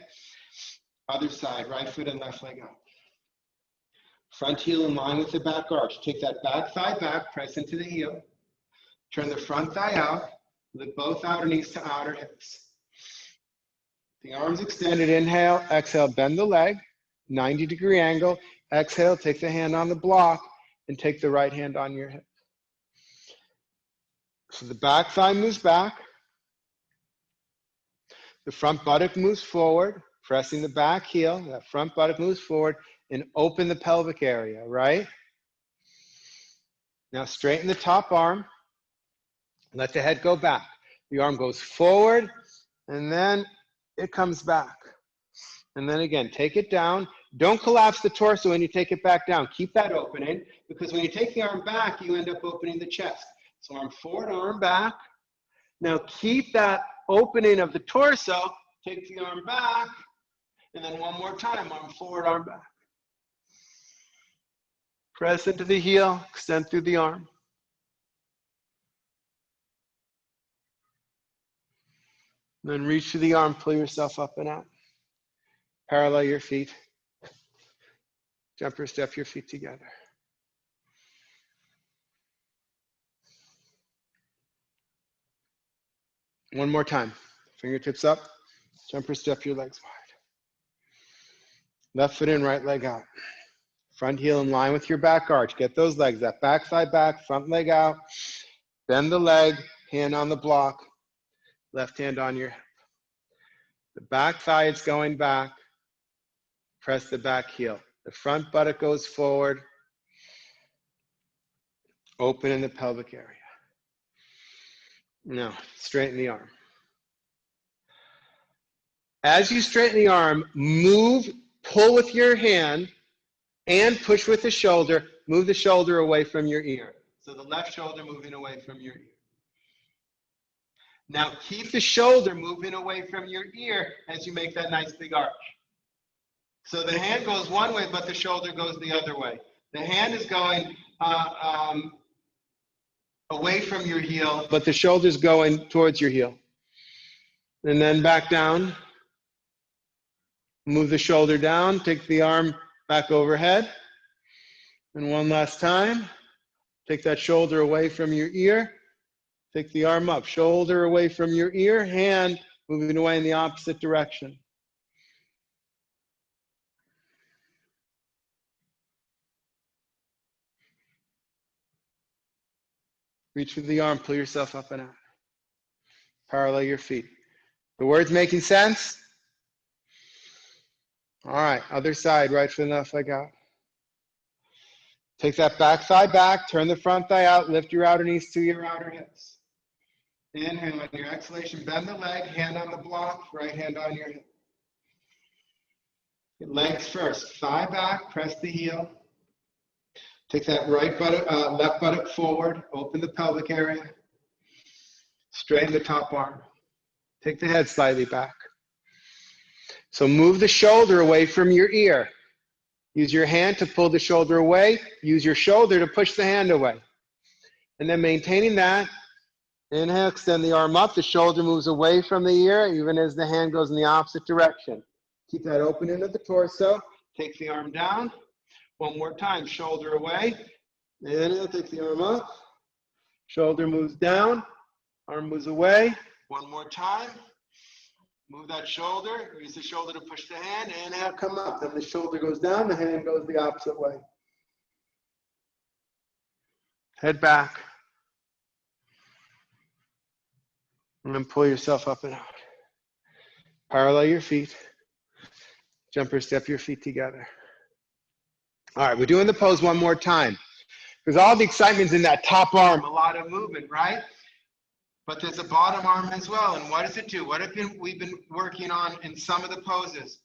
Other side, right foot and left leg out. Front heel in line with the back arch. Take that back thigh back, press into the heel. Turn the front thigh out, lift both outer knees to outer hips. The arms extended, inhale, exhale, bend the leg. 90-degree angle. Exhale, take the hand on the block and take the right hand on your hip. So the back thigh moves back. The front buttock moves forward, pressing the back heel. That front buttock moves forward and open the pelvic area, right? Now straighten the top arm. Let the head go back. The arm goes forward and then it comes back. And then again, take it down. Don't collapse the torso when you take it back down. Keep that opening, because when you take the arm back, you end up opening the chest. So arm forward, arm back. Now keep that opening of the torso. Take the arm back. And then one more time, arm forward, arm back. Press into the heel, extend through the arm. Then reach to the arm, pull yourself up and out. Parallel your feet. Jump or step your feet together. One more time. Fingertips up. Jump or step your legs wide. Left foot in, right leg out. Front heel in line with your back arch. Get those legs, that back thigh back, front leg out. Bend the leg, hand on the block. Left hand on your hip. The back thigh is going back. Press the back heel. The front buttock goes forward. Open in the pelvic area. Now, straighten the arm. As you straighten the arm, move, pull with your hand, and push with the shoulder. Move the shoulder away from your ear. So the left shoulder moving away from your ear. Now keep the shoulder moving away from your ear as you make that nice big arch. So the hand goes one way, but the shoulder goes the other way. The hand is going away from your heel, but the shoulder's going towards your heel. And then back down. Move the shoulder down, take the arm back overhead. And one last time, take that shoulder away from your ear. Take the arm up, shoulder away from your ear, hand moving away in the opposite direction. Reach with the arm, pull yourself up and out. Parallel your feet. The words making sense? All right, other side, right foot and left leg out. Take that back thigh back, turn the front thigh out, lift your outer knees to your outer hips. Inhale, on your exhalation, bend the leg, hand on the block, right hand on your hip. Legs first, thigh back, press the heel. Take that right buttock, left buttock forward, open the pelvic area. Straighten the top arm. Take the head slightly back. So move the shoulder away from your ear. Use your hand to pull the shoulder away. Use your shoulder to push the hand away. And then maintaining that, inhale, extend the arm up. The shoulder moves away from the ear, even as the hand goes in the opposite direction. Keep that open into the torso. Take the arm down. One more time, shoulder away. Inhale, take the arm up. Shoulder moves down. Arm moves away. One more time. Move that shoulder. Use the shoulder to push the hand. Inhale, come up. Then the shoulder goes down. The hand goes the opposite way. Head back. And then pull yourself up and out. Parallel your feet. Jumper step your feet together. All right, we're doing the pose one more time. Because all the excitement's in that top arm, a lot of movement, right? But there's a bottom arm as well. And what does it do? What have we've been working on in some of the poses?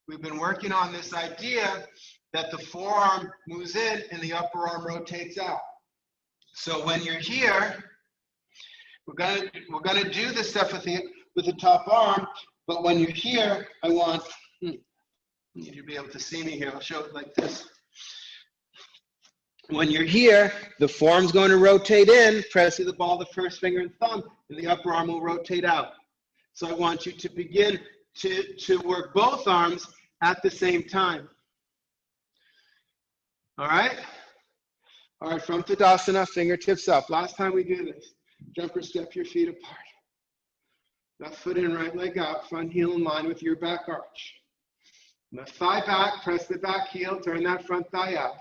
We've been working on this idea that the forearm moves in and the upper arm rotates out. So when you're here, we're gonna do this stuff with the top arm, but when you're here, I want you to be able to see me here. I'll show it like this. When you're here, the forearm's going to rotate in, press with the ball of the first finger and thumb, and the upper arm will rotate out. So I want you to begin to work both arms at the same time. All right? All right, from Tadasana, fingertips up. Last time we do this. Jumper step your feet apart. Left foot in, right leg out, front heel in line with your back arch. Left thigh back, press the back heel, turn that front thigh out.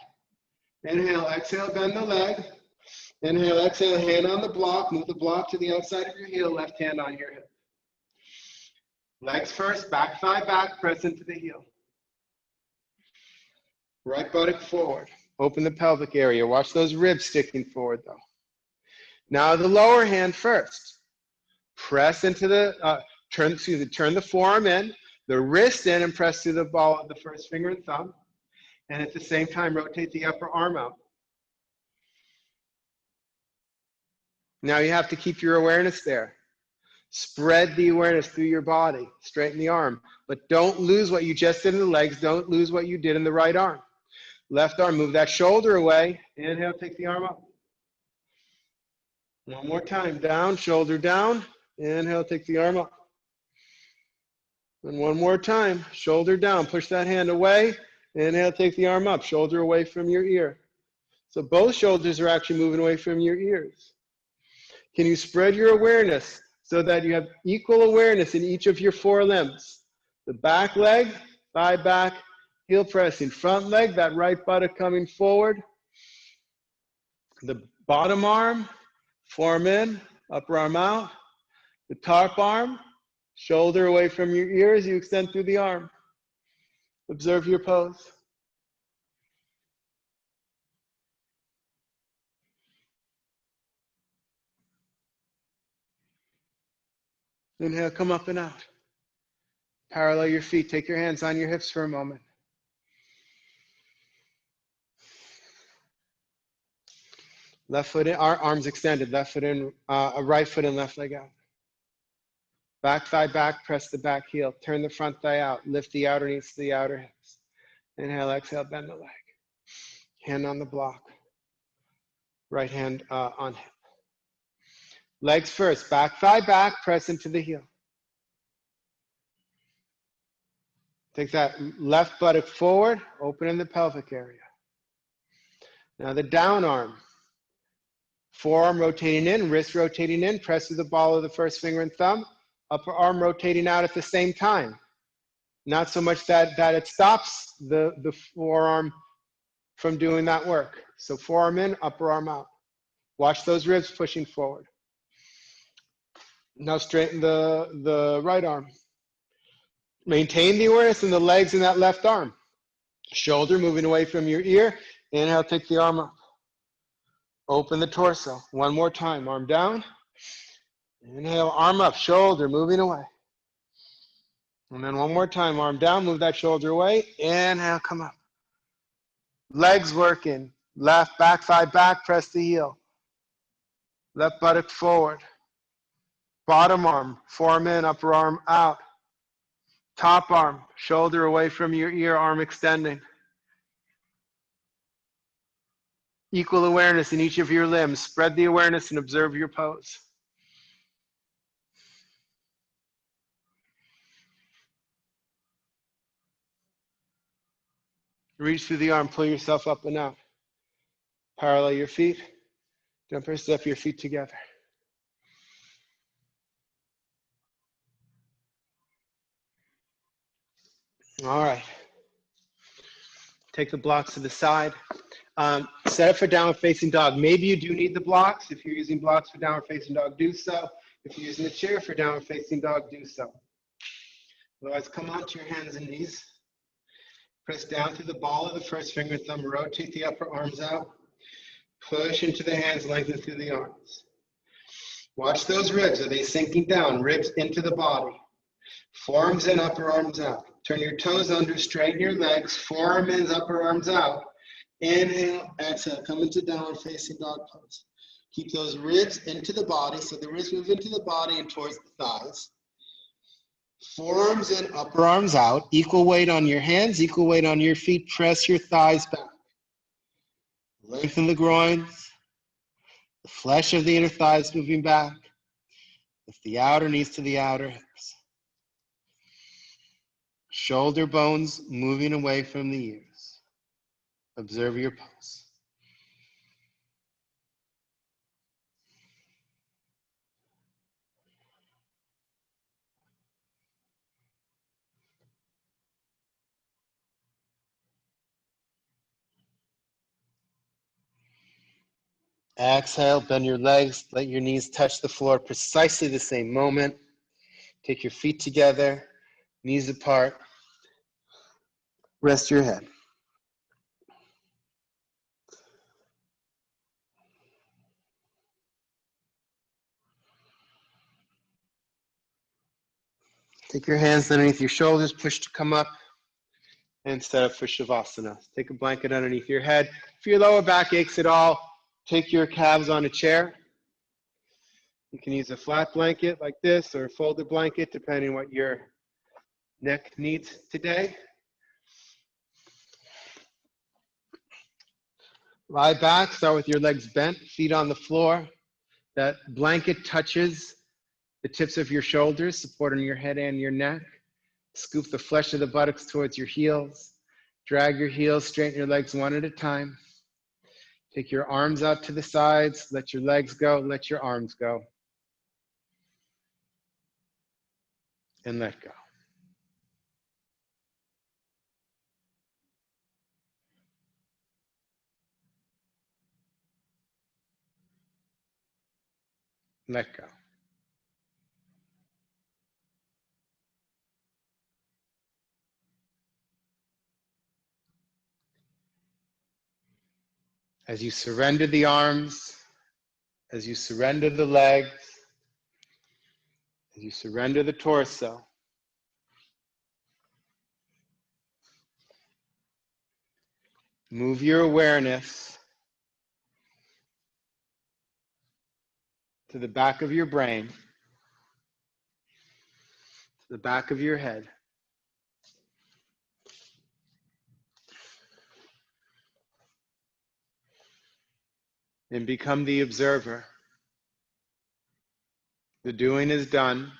Inhale, exhale, bend the leg. Inhale, exhale, hand on the block. Move the block to the outside of your heel, left hand on your hip. Legs first, back thigh back, press into the heel. Right buttock forward. Open the pelvic area. Watch those ribs sticking forward though. Now the lower hand first. Press into the, turn the forearm in, the wrist in, and press through the ball of the first finger and thumb. And at the same time, rotate the upper arm out. Now you have to keep your awareness there. Spread the awareness through your body. Straighten the arm. But don't lose what you just did in the legs. Don't lose what you did in the right arm. Left arm, move that shoulder away. Inhale, take the arm up. One more time. Down, shoulder down. Inhale, take the arm up. And one more time. Shoulder down. Push that hand away. Inhale, take the arm up, shoulder away from your ear. So both shoulders are actually moving away from your ears. Can you spread your awareness so that you have equal awareness in each of your four limbs? The back leg, thigh back, heel pressing. Front leg, that right buttock coming forward. The bottom arm, forearm in, upper arm out. The top arm, shoulder away from your ears, you extend through the arm. Observe your pose. Inhale, come up and out. Parallel your feet. Take your hands on your hips for a moment. Left foot in, arms extended. Left foot in, right foot in, left leg out. Back thigh back, press the back heel. Turn the front thigh out. Lift the outer knees to the outer hips. Inhale, exhale, bend the leg. Hand on the block. Right hand on hip. Legs first, back thigh back, press into the heel. Take that left buttock forward, open in the pelvic area. Now the down arm. Forearm rotating in, wrist rotating in, press through the ball of the first finger and thumb. Upper arm rotating out at the same time. Not so much that it stops the forearm from doing that work. So forearm in, upper arm out. Watch those ribs pushing forward. Now straighten the right arm. Maintain the awareness in the legs in that left arm. Shoulder moving away from your ear. Inhale, take the arm up. Open the torso. One more time, arm down. Inhale, arm up, shoulder moving away. And then one more time, arm down, move that shoulder away. Inhale, come up. Legs working. Left, back, thigh back, press the heel. Left buttock forward. Bottom arm, forearm in, upper arm out. Top arm, shoulder away from your ear, arm extending. Equal awareness in each of your limbs. Spread the awareness and observe your pose. Reach through the arm, pull yourself up and out. Parallel your feet. Don't step your feet together. All right. Take the blocks to the side. Set up for downward facing dog. Maybe you do need the blocks. If you're using blocks for downward facing dog, do so. If you're using a chair for downward facing dog, do so. Otherwise, come onto your hands and knees. Press down through the ball of the first finger and thumb. Rotate the upper arms out. Push into the hands, lengthen through the arms. Watch those ribs. Are they sinking down? Ribs into the body. Forearms in, upper arms out. Turn your toes under, straighten your legs. Forearm in, upper arms out. Inhale, exhale, come into downward facing dog pose. Keep those ribs into the body, so the ribs move into the body and towards the thighs. Forearms in, upper arms out. Equal weight on your hands, equal weight on your feet. Press your thighs back. Lengthen the groins. The flesh of the inner thighs moving back. Lift the outer knees to the outer hips. Shoulder bones moving away from the ears. Observe your pose. Exhale, bend your legs, let your knees touch the floor, precisely the same moment. Take your feet together, knees apart. Rest your head. Take your hands underneath your shoulders, push to come up, and set up for Shavasana. Take a blanket underneath your head. If your lower back aches at all, take your calves on a chair. You can use a flat blanket like this or a folded blanket, depending on what your neck needs today. Lie back, start with your legs bent, feet on the floor. That blanket touches the tips of your shoulders, supporting your head and your neck. Scoop the flesh of the buttocks towards your heels. Drag your heels, straighten your legs one at a time. Take your arms out to the sides, let your legs go, let your arms go. And let go. Let go. As you surrender the arms, as you surrender the legs, as you surrender the torso, move your awareness to the back of your brain, to the back of your head. and become the observer. The doing is done.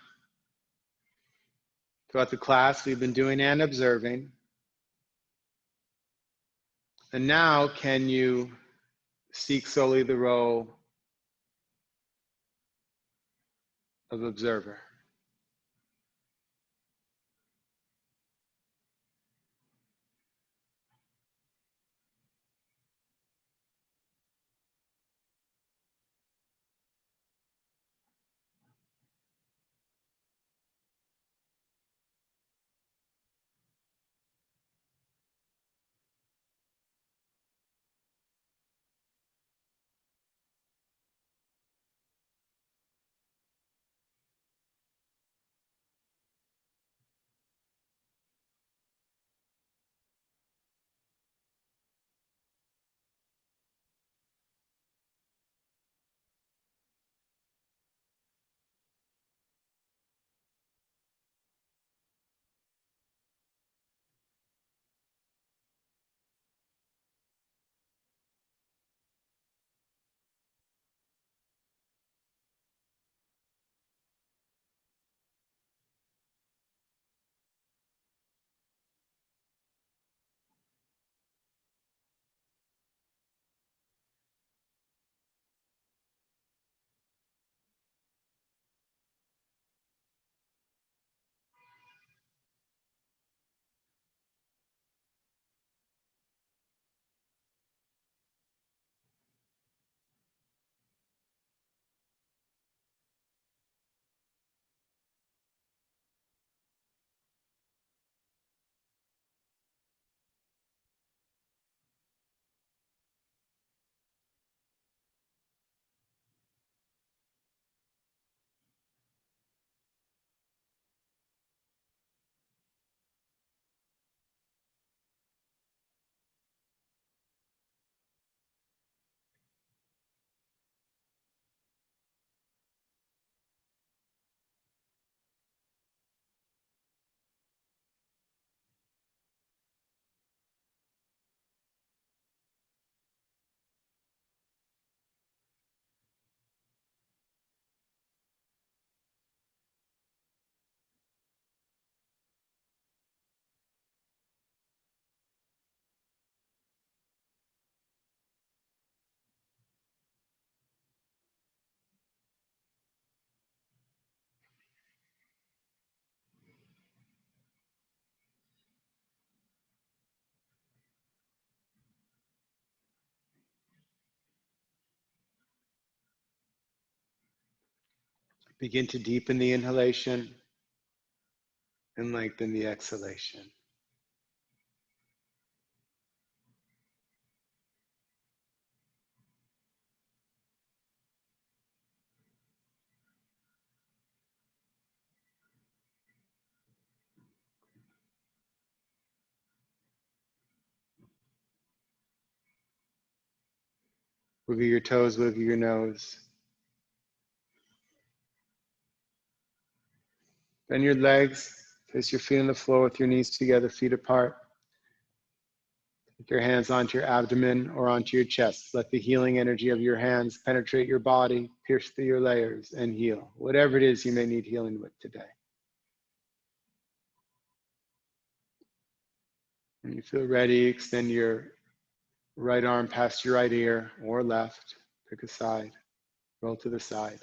Throughout the class, we've been doing and observing. And now, can you seek solely the role of observer? Begin to deepen the inhalation and lengthen the exhalation. Wiggle your toes, wiggle your nose. Bend your legs, place your feet on the floor with your knees together, feet apart. Take your hands onto your abdomen or onto your chest. Let the healing energy of your hands penetrate your body, pierce through your layers, and heal. Whatever it is you may need healing with today. When you feel ready, extend your right arm past your right ear or left. Pick a side. Roll to the side.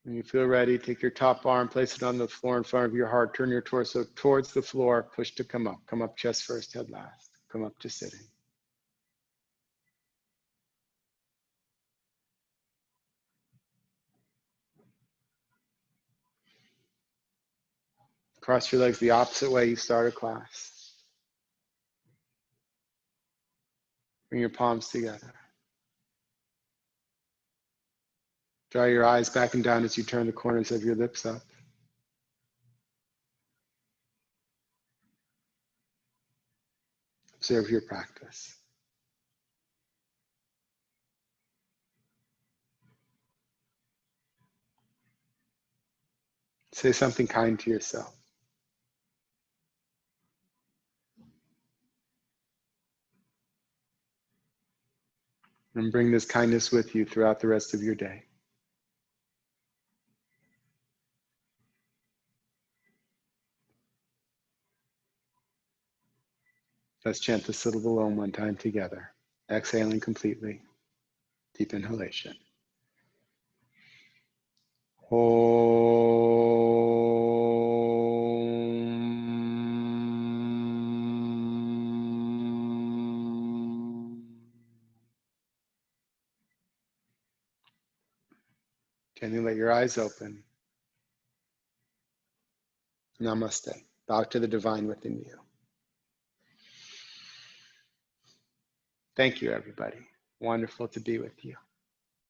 When you feel ready, take your top arm, place it on the floor in front of your heart. Turn your torso towards the floor. Push to come up. Come up chest first, head last. Come up to sitting. Cross your legs the opposite way you started class. Bring your palms together. Draw your eyes back and down as you turn the corners of your lips up. Observe your practice. Say something kind to yourself. And bring this kindness with you throughout the rest of your day. Let's chant the syllable Om one time together. Exhaling completely. Deep inhalation. Om. Can you let your eyes open? Namaste. Bow to the divine within you. Thank you, everybody. Wonderful to be with you.